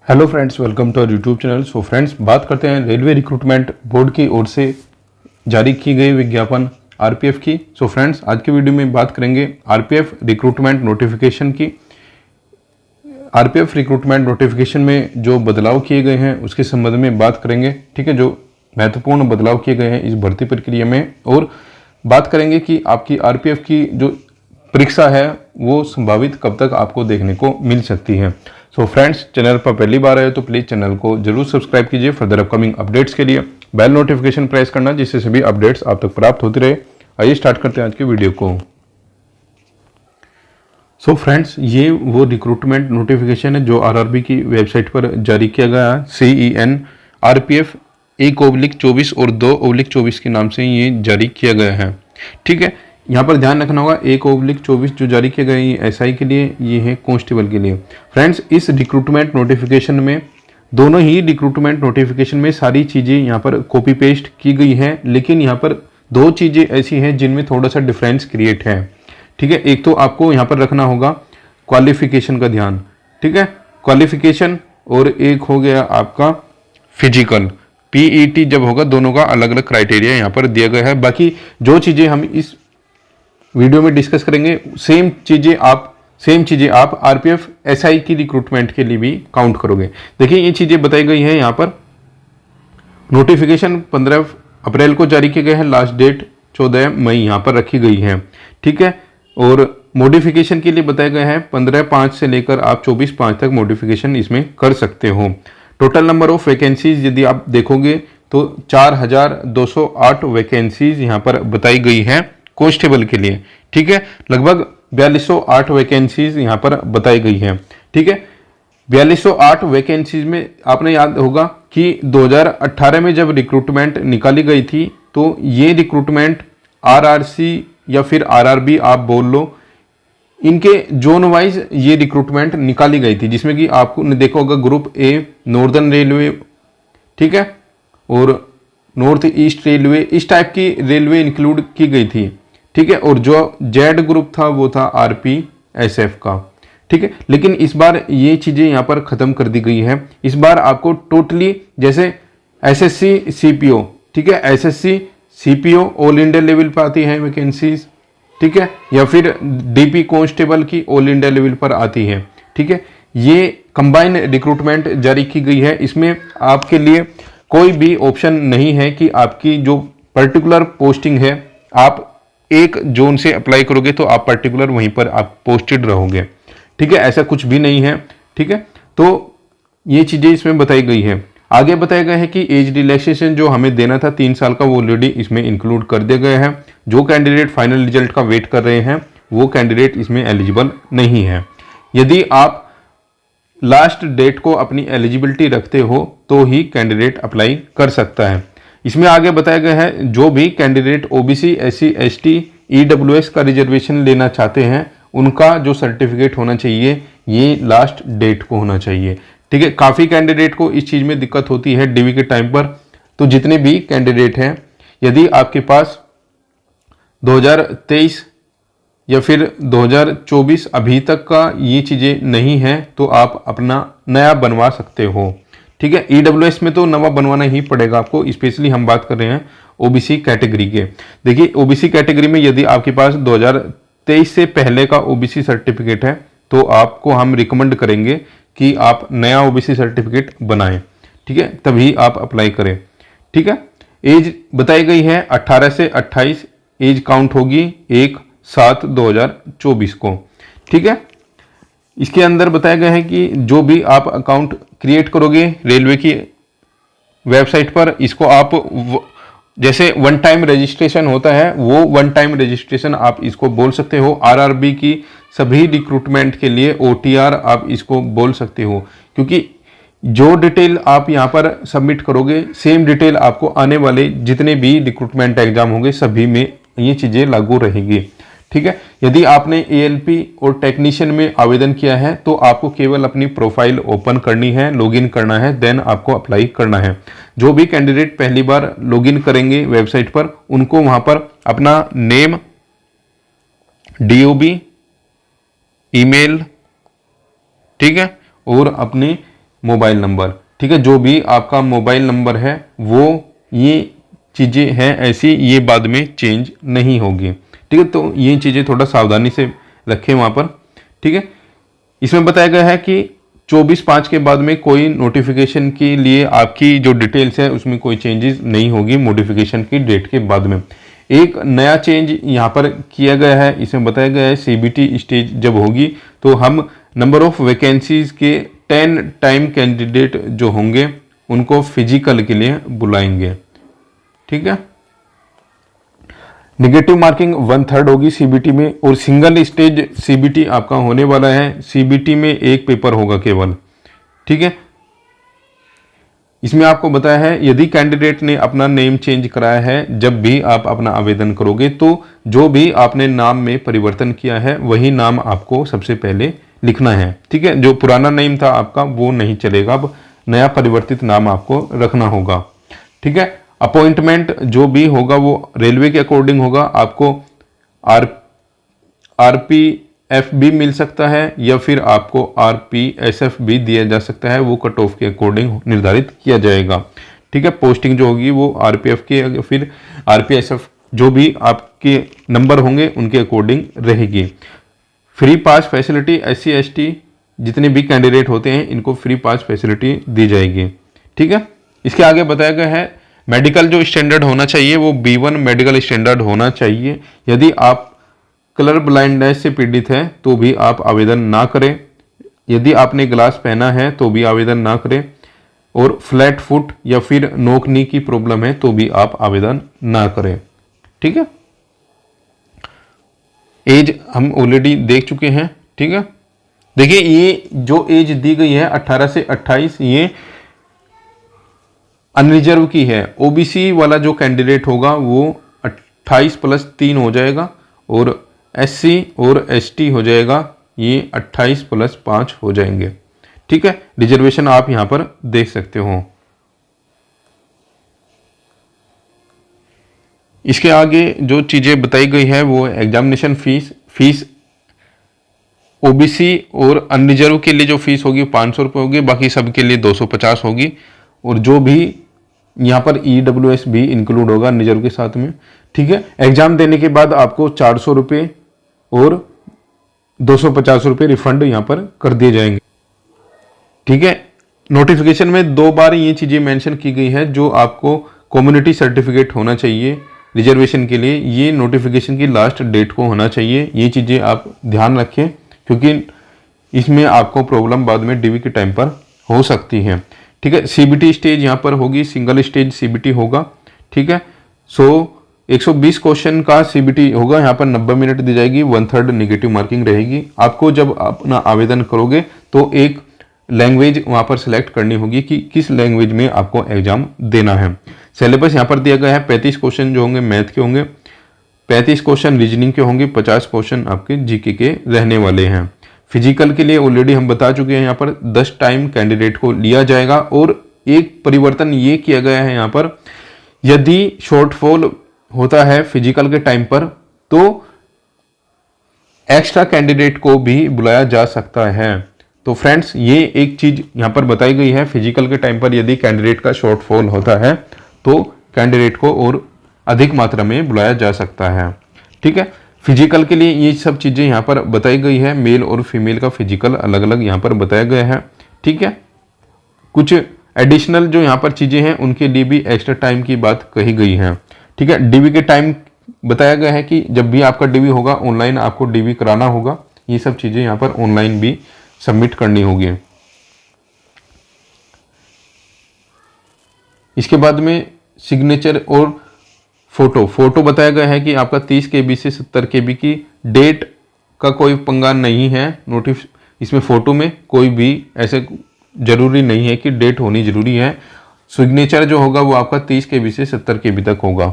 Hello friends, welcome to our YouTube channel. So friends, बात करते हैं रेलवे रिक्रूटमेंट बोर्ड की ओर से जारी की गई विज्ञापन आरपीएफ की। सो फ्रेंड्स, आज की वीडियो में बात करेंगे आरपीएफ रिक्रूटमेंट नोटिफिकेशन की। आरपीएफ रिक्रूटमेंट नोटिफिकेशन में जो बदलाव किए गए हैं उसके संबंध में बात करेंगे। ठीक है, जो महत्वपूर्ण बदलाव किए गए हैं इस भर्ती प्रक्रिया में, और बात करेंगे कि आपकी आरपीएफ की जो परीक्षा है वो संभावित कब तक आपको देखने को मिल सकती है। सो फ्रेंड्स, चैनल पर पहली बार आए तो प्लीज़ चैनल को जरूर सब्सक्राइब कीजिए। फर्दर अपकमिंग अपडेट्स के लिए बेल नोटिफिकेशन प्रेस करना, जिससे सभी अपडेट्स आप तक प्राप्त होती रहे। आइए स्टार्ट करते हैं आज की वीडियो को। सो फ्रेंड्स, ये वो रिक्रूटमेंट नोटिफिकेशन है जो आरआरबी की वेबसाइट पर जारी किया गया है। CEN RPF 1/24 और 2/24 के नाम से ये जारी किया गया है। ठीक है, यहाँ पर ध्यान रखना होगा 1/24 जो जारी किए गए हैं SI के लिए, ये है कांस्टेबल के लिए। फ्रेंड्स, इस रिक्रूटमेंट नोटिफिकेशन में, दोनों ही रिक्रूटमेंट नोटिफिकेशन में सारी चीज़ें यहाँ पर कॉपी पेस्ट की गई हैं, लेकिन यहाँ पर दो चीज़ें ऐसी हैं जिनमें थोड़ा सा डिफरेंस क्रिएट है। ठीक है, एक तो आपको यहाँ पर रखना होगा क्वालिफिकेशन का ध्यान। ठीक है, क्वालिफिकेशन, और एक हो गया आपका फिजिकल PET जब होगा, दोनों का अलग अलग क्राइटेरिया यहाँ पर दिया गया है। बाकी जो चीज़ें हम इस वीडियो में डिस्कस करेंगे सेम चीज़ें आप आरपीएफ SI की रिक्रूटमेंट के लिए भी काउंट करोगे। देखिए, ये चीज़ें बताई गई हैं यहाँ पर। नोटिफिकेशन 15 अप्रैल को जारी किया गया है, लास्ट डेट 14 मई यहाँ पर रखी गई है। ठीक है, और मॉडिफिकेशन के लिए बताया गया है 15/5 से लेकर आप 24/5 तक मॉडिफिकेशन इसमें कर सकते हो। टोटल नंबर ऑफ वैकेंसीज यदि आप देखोगे तो 4208 वैकेंसीज यहाँ पर बताई गई है कांस्टेबल के लिए। ठीक है, लगभग 4208 वैकेंसीज यहाँ पर बताई गई है। ठीक है, 4208 वैकेंसीज में आपने याद होगा कि 2018 में जब रिक्रूटमेंट निकाली गई थी, तो ये रिक्रूटमेंट RRC या फिर RRB आप बोल लो, इनके जोन वाइज ये रिक्रूटमेंट निकाली गई थी, जिसमें कि आपको देखा होगा ग्रुप A नॉर्दर्न रेलवे, ठीक है, और नॉर्थ ईस्ट रेलवे, इस टाइप की रेलवे इंक्लूड की गई थी। ठीक है, और जो जेड ग्रुप था वो था RPSF का। ठीक है, लेकिन इस बार ये चीज़ें यहाँ पर ख़त्म कर दी गई है। इस बार आपको टोटली, जैसे SSC CPO, ठीक है, SSC CPO all India level पर आती है वैकेंसीज। ठीक है, या फिर DP कांस्टेबल की ऑल इंडिया लेवल पर आती है। ठीक है, ये कंबाइन रिक्रूटमेंट जारी की गई है। इसमें आपके लिए कोई भी ऑप्शन नहीं है कि आपकी जो पर्टिकुलर पोस्टिंग है, आप एक जोन से अप्लाई करोगे तो आप पर्टिकुलर वहीं पर आप पोस्टेड रहोगे। ठीक है, ऐसा कुछ भी नहीं है। ठीक है, तो ये चीज़ें इसमें बताई गई है। आगे बताया गया है कि एज रिलैक्सेशन जो हमें देना था 3 साल का, वो ऑलरेडी इसमें इंक्लूड कर दिया गया है। जो कैंडिडेट फाइनल रिजल्ट का वेट कर रहे हैं वो कैंडिडेट इसमें एलिजिबल नहीं है। यदि आप लास्ट डेट को अपनी एलिजिबिलिटी रखते हो तो ही कैंडिडेट अप्लाई कर सकता है। इसमें आगे बताया गया है जो भी candidate OBC SC ST EWS का रिजर्वेशन लेना चाहते हैं, उनका जो सर्टिफिकेट होना चाहिए ये लास्ट डेट को होना चाहिए। ठीक है, काफ़ी कैंडिडेट को इस चीज़ में दिक्कत होती है DV के टाइम पर। तो जितने भी कैंडिडेट हैं, यदि आपके पास 2023 या फिर 2024 अभी तक का ये चीज़ें नहीं है तो आप अपना नया बनवा सकते हो। ठीक है, EWS में तो नवा बनवाना ही पड़ेगा आपको। स्पेशली हम बात कर रहे हैं OBC कैटेगरी के। देखिए, OBC कैटेगरी में यदि आपके पास 2023 से पहले का OBC सर्टिफिकेट है तो आपको हम रिकमेंड करेंगे कि आप नया OBC सर्टिफिकेट बनाएं। ठीक है, तभी आप अप्लाई करें। ठीक है, एज बताई गई है 18 से 28 एज काउंट होगी 1/7/2024 को। ठीक है, इसके अंदर बताया गया है कि जो भी आप अकाउंट क्रिएट करोगे रेलवे की वेबसाइट पर, इसको आप जैसे वन टाइम रजिस्ट्रेशन होता है, वो वन टाइम रजिस्ट्रेशन आप इसको बोल सकते हो। RRB की सभी रिक्रूटमेंट के लिए OTR आप इसको बोल सकते हो, क्योंकि जो डिटेल आप यहाँ पर सबमिट करोगे सेम डिटेल आपको आने वाले जितने भी रिक्रूटमेंट एग्जाम होंगे सभी में ये चीज़ें लागू रहेगी। ठीक है, यदि आपने ALP और टेक्नीशियन में आवेदन किया है तो आपको केवल अपनी प्रोफाइल ओपन करनी है, लॉगिन करना है, देन आपको अप्लाई करना है। जो भी कैंडिडेट पहली बार लॉगिन करेंगे वेबसाइट पर, उनको वहाँ पर अपना नेम, DOB, ईमेल, ठीक है, और अपनी मोबाइल नंबर। ठीक है, जो भी आपका मोबाइल नंबर है वो ये चीज़ें हैं ऐसी, ये बाद में चेंज नहीं होगी। ठीक है, तो ये चीज़ें थोड़ा सावधानी से रखें वहाँ पर। ठीक है, इसमें बताया गया है कि 24/5 के बाद में कोई नोटिफिकेशन के लिए आपकी जो डिटेल्स है उसमें कोई चेंजेस नहीं होगी मॉडिफिकेशन की डेट के बाद में। एक नया चेंज यहाँ पर किया गया है, इसमें बताया गया है सीबीटी स्टेज जब होगी तो हम नंबर ऑफ वैकेंसीज के 10 टाइम कैंडिडेट जो होंगे उनको फिजिकल के लिए बुलाएंगे। ठीक है, नेगेटिव मार्किंग 1/3 होगी सीबीटी में, और सिंगल स्टेज सीबीटी आपका होने वाला है। सीबीटी में एक पेपर होगा केवल। ठीक है, इसमें आपको बताया है यदि कैंडिडेट ने अपना नेम चेंज कराया है, जब भी आप अपना आवेदन करोगे तो जो भी आपने नाम में परिवर्तन किया है वही नाम आपको सबसे पहले लिखना है। ठीक है, जो पुराना नेम था आपका वो नहीं चलेगा, अब नया परिवर्तित नाम आपको रखना होगा। ठीक है, अपॉइंटमेंट जो भी होगा वो रेलवे के अकॉर्डिंग होगा। आपको आरपीएफ भी मिल सकता है या फिर आपको आरपीएसएफ भी दिया जा सकता है, वो कट ऑफ के अकॉर्डिंग निर्धारित किया जाएगा। ठीक है, पोस्टिंग जो होगी वो आरपीएफ के या फिर आरपीएसएफ जो भी आपके नंबर होंगे उनके अकॉर्डिंग रहेगी। Free pass facility SC ST जितने भी कैंडिडेट होते हैं इनको फ्री पास फैसिलिटी दी जाएगी। ठीक है, इसके आगे बताया गया है मेडिकल जो स्टैंडर्ड होना चाहिए वो B1 मेडिकल स्टैंडर्ड होना चाहिए। यदि आप कलर ब्लाइंडनेस से पीड़ित हैं तो भी आप आवेदन ना करें। यदि आपने ग्लास पहना है तो भी आवेदन ना करें, और फ्लैट फुट या फिर नोक नी की प्रॉब्लम है तो भी आप आवेदन ना करें। ठीक है, एज हम ऑलरेडी देख चुके हैं। ठीक है, देखिए ये जो एज दी गई है 18 से 28 ये अनरिजर्व की है। ओबीसी वाला जो कैंडिडेट होगा वो 28+3 हो जाएगा, और SC और ST हो जाएगा ये 28+5 हो जाएंगे। ठीक है, रिजर्वेशन आप यहां पर देख सकते हो। इसके आगे जो चीजें बताई गई है वो एग्जामिनेशन फीस ओबीसी और अनरिजर्व के लिए जो फीस होगी 500 रुपये होगी, बाकी सब के लिए 250 होगी, और जो भी यहाँ पर EWS भी इंक्लूड होगा अनरिजर्व के साथ में। ठीक है, एग्जाम देने के बाद आपको 400 रुपये और 250 रुपये रिफंड यहाँ पर कर दिए जाएंगे। ठीक है, नोटिफिकेशन में 2 बार ये चीज़ें मेंशन की गई है जो आपको कम्युनिटी सर्टिफिकेट होना चाहिए रिजर्वेशन के लिए, ये नोटिफिकेशन की लास्ट डेट को होना चाहिए। ये चीज़ें आप ध्यान रखें क्योंकि इसमें आपको प्रॉब्लम बाद में DV के टाइम पर हो सकती है। ठीक है, सीबीटी स्टेज यहाँ पर होगी, सिंगल स्टेज सीबीटी होगा। ठीक है, 120 क्वेश्चन का सीबीटी होगा, यहाँ पर 90 मिनट दी जाएगी, 1/3 नेगेटिव मार्किंग रहेगी। आपको जब अपना आवेदन करोगे तो एक लैंग्वेज वहाँ पर सिलेक्ट करनी होगी कि किस लैंग्वेज में आपको एग्जाम देना है। सिलेबस यहाँ पर दिया गया है, 35 क्वेश्चन जो होंगे मैथ के होंगे, 35 क्वेश्चन रीजनिंग के होंगे, 50 क्वेश्चन आपके जीके के रहने वाले हैं। फिजिकल के लिए ऑलरेडी हम बता चुके हैं, यहाँ पर 10 टाइम कैंडिडेट को लिया जाएगा, और एक परिवर्तन ये किया गया है यहाँ पर यदि शॉर्टफॉल होता है फिजिकल के टाइम पर तो एक्स्ट्रा कैंडिडेट को भी बुलाया जा सकता है। तो फ्रेंड्स ये एक चीज यहाँ पर बताई गई है, फिजिकल के टाइम पर यदि कैंडिडेट का शॉर्टफॉल होता है तो कैंडिडेट को और अधिक मात्रा में बुलाया जा सकता है। ठीक है, फिजिकल के लिए ये सब चीज़ें यहाँ पर बताई गई है, मेल और फीमेल का फिजिकल अलग अलग यहाँ पर बताया गया है। ठीक है, कुछ एडिशनल जो यहाँ पर चीज़ें हैं उनके लिए भी एक्स्ट्रा टाइम की बात कही गई है। ठीक है, DV के टाइम बताया गया है कि जब भी आपका DV होगा ऑनलाइन आपको DV कराना होगा, ये सब चीज़ें यहाँ पर ऑनलाइन भी सबमिट करनी होगी। इसके बाद में सिग्नेचर और फोटो बताया गया है कि आपका 30 KB से 70 KB की डेट का कोई पंगा नहीं है। इसमें फोटो में कोई भी ऐसे जरूरी नहीं है कि डेट होनी जरूरी है। सिग्नेचर जो होगा वो आपका 30 KB से 70 KB तक होगा।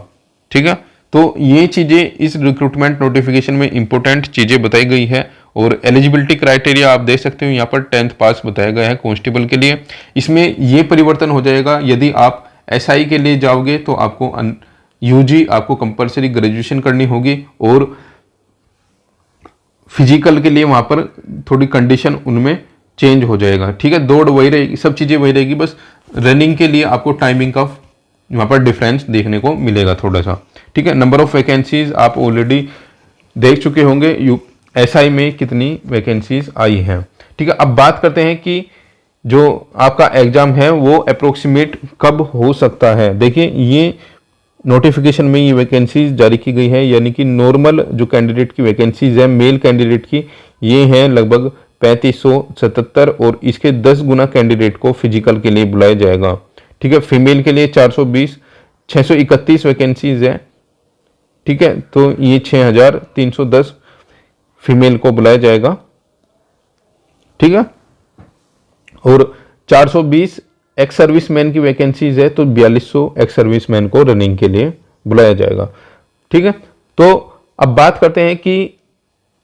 ठीक है, तो ये चीज़ें इस रिक्रूटमेंट नोटिफिकेशन में इंपॉर्टेंट चीज़ें बताई गई है। और एलिजिबिलिटी क्राइटेरिया आप देख सकते हो यहाँ पर 10th पास बताया गया है कांस्टेबल के लिए। इसमें ये परिवर्तन हो जाएगा, यदि आप SI के लिए जाओगे तो आपको UG आपको कंपलसरी ग्रेजुएशन करनी होगी, और फिजिकल के लिए वहाँ पर थोड़ी कंडीशन उनमें चेंज हो जाएगा। ठीक है, दौड़ वही रहेगी, सब चीज़ें वही रहेगी, बस रनिंग के लिए आपको टाइमिंग का वहाँ पर डिफरेंस देखने को मिलेगा थोड़ा सा। ठीक है, नंबर ऑफ वैकेंसीज आप ऑलरेडी देख चुके होंगे SI में कितनी वैकेंसीज आई हैं। ठीक है, अब बात करते हैं कि जो आपका एग्जाम है वो अप्रोक्सीमेट कब हो सकता है। देखिए, ये नोटिफिकेशन में ये वैकेंसीज जारी की गई है, यानी कि नॉर्मल जो कैंडिडेट की वैकेंसीज है मेल कैंडिडेट की, ये हैं लगभग 3577 और इसके 10 गुना कैंडिडेट को फिजिकल के लिए बुलाया जाएगा। ठीक है, फीमेल के लिए 420 631 वैकेंसीज है। ठीक है, तो ये 6310 फीमेल को बुलाया जाएगा। ठीक है, और 420 एक्स सर्विसमैन की वैकेंसीज है, तो 4200 एक्स सर्विसमैन को रनिंग के लिए बुलाया जाएगा। ठीक है, तो अब बात करते हैं कि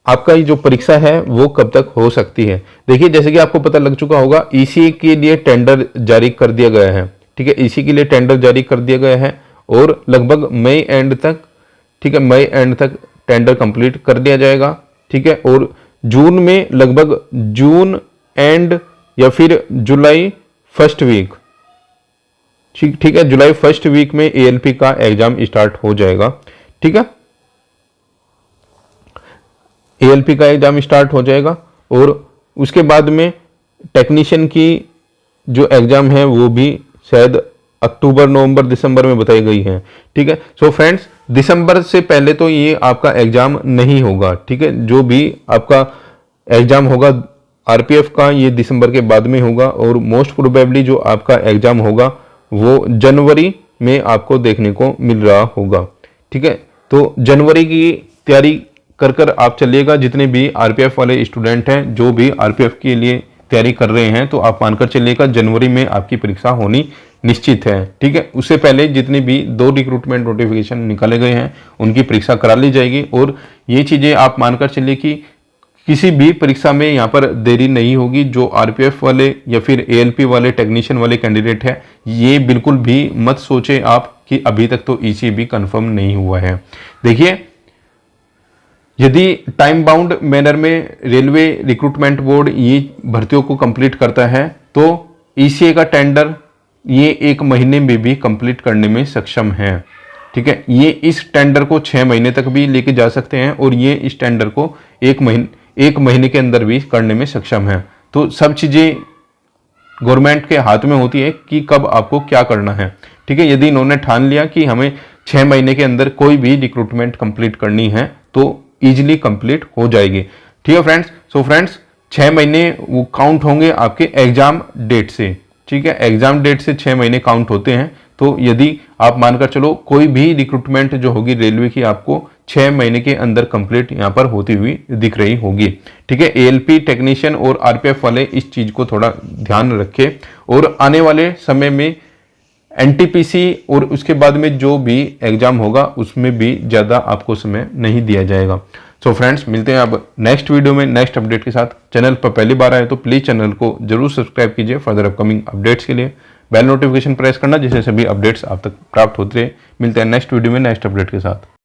आपका ये जो परीक्षा है वो कब तक हो सकती है। देखिए, जैसे कि आपको पता लग चुका होगा, EC के लिए टेंडर जारी कर दिया गया है। ठीक है, EC के लिए टेंडर जारी कर दिया गया है और लगभग मई एंड तक, ठीक है, मई एंड तक टेंडर कंप्लीट कर दिया जाएगा। ठीक है, और जून में लगभग जून एंड या फिर जुलाई फर्स्ट वीक, ठीक है, जुलाई फर्स्ट वीक में ALP का एग्जाम स्टार्ट हो जाएगा। ठीक है, ALP का एग्जाम स्टार्ट हो जाएगा और उसके बाद में टेक्नीशियन की जो एग्जाम है वो भी शायद अक्टूबर, नवंबर, दिसंबर में बताई गई है। ठीक है, सो फ्रेंड्स, दिसंबर से पहले तो ये आपका एग्जाम नहीं होगा। ठीक है, जो भी आपका एग्जाम होगा RPF का, ये दिसंबर के बाद में होगा और मोस्ट प्रोबेबली जो आपका एग्जाम होगा वो जनवरी में आपको देखने को मिल रहा होगा। ठीक है, तो जनवरी की तैयारी कर कर आप चलिएगा। जितने भी RPF वाले स्टूडेंट हैं, जो भी RPF के लिए तैयारी कर रहे हैं, तो आप मानकर चलिएगा जनवरी में आपकी परीक्षा होनी निश्चित है। ठीक है, उससे पहले जितने भी 2 रिक्रूटमेंट नोटिफिकेशन निकाले गए हैं उनकी परीक्षा करा ली जाएगी। और ये चीज़ें आप मानकर चलिए कि किसी भी परीक्षा में यहाँ पर देरी नहीं होगी। जो RPF वाले या फिर ALP वाले टेक्नीशियन वाले कैंडिडेट है, ये बिल्कुल भी मत सोचे आप कि अभी तक तो EC भी कंफर्म नहीं हुआ है। देखिए, यदि टाइम बाउंड मैनर में रेलवे रिक्रूटमेंट बोर्ड ये भर्तियों को कंप्लीट करता है, तो ECA का टेंडर ये 1 महीने में भी कंप्लीट करने में सक्षम है। ठीक है, ये इस टेंडर को 6 महीने तक भी लेके जा सकते हैं और ये इस टेंडर को 1 महीने के अंदर भी करने में सक्षम है। तो सब चीज़ें गवर्नमेंट के हाथ में होती है कि कब आपको क्या करना है। ठीक है, यदि इन्होंने ठान लिया कि हमें 6 महीने के अंदर कोई भी रिक्रूटमेंट कंप्लीट करनी है तो इजीली कंप्लीट हो जाएगी। ठीक है फ्रेंड्स, सो फ्रेंड्स 6 महीने वो काउंट होंगे आपके एग्जाम डेट से। ठीक है, एग्जाम डेट से 6 महीने काउंट होते हैं। तो यदि आप मानकर चलो कोई भी रिक्रूटमेंट जो होगी रेलवे की, आपको 6 महीने के अंदर कंप्लीट यहाँ पर होती हुई दिख रही होगी। ठीक है, ALP टेक्नीशियन और RPF वाले इस चीज को थोड़ा ध्यान रखें और आने वाले समय में NTPC और उसके बाद में जो भी एग्जाम होगा उसमें भी ज़्यादा आपको समय नहीं दिया जाएगा। सो फ्रेंड्स, मिलते हैं अब नेक्स्ट वीडियो में नेक्स्ट अपडेट के साथ। चैनल पर पहली बार आए तो प्लीज़ चैनल को जरूर सब्सक्राइब कीजिए फर्दर अपकमिंग अपडेट्स के लिए। बेल नोटिफिकेशन प्रेस करना जिससे सभी अपडेट्स आप तक प्राप्त होते रहे। मिलते हैं नेक्स्ट वीडियो में नेक्स्ट अपडेट के साथ।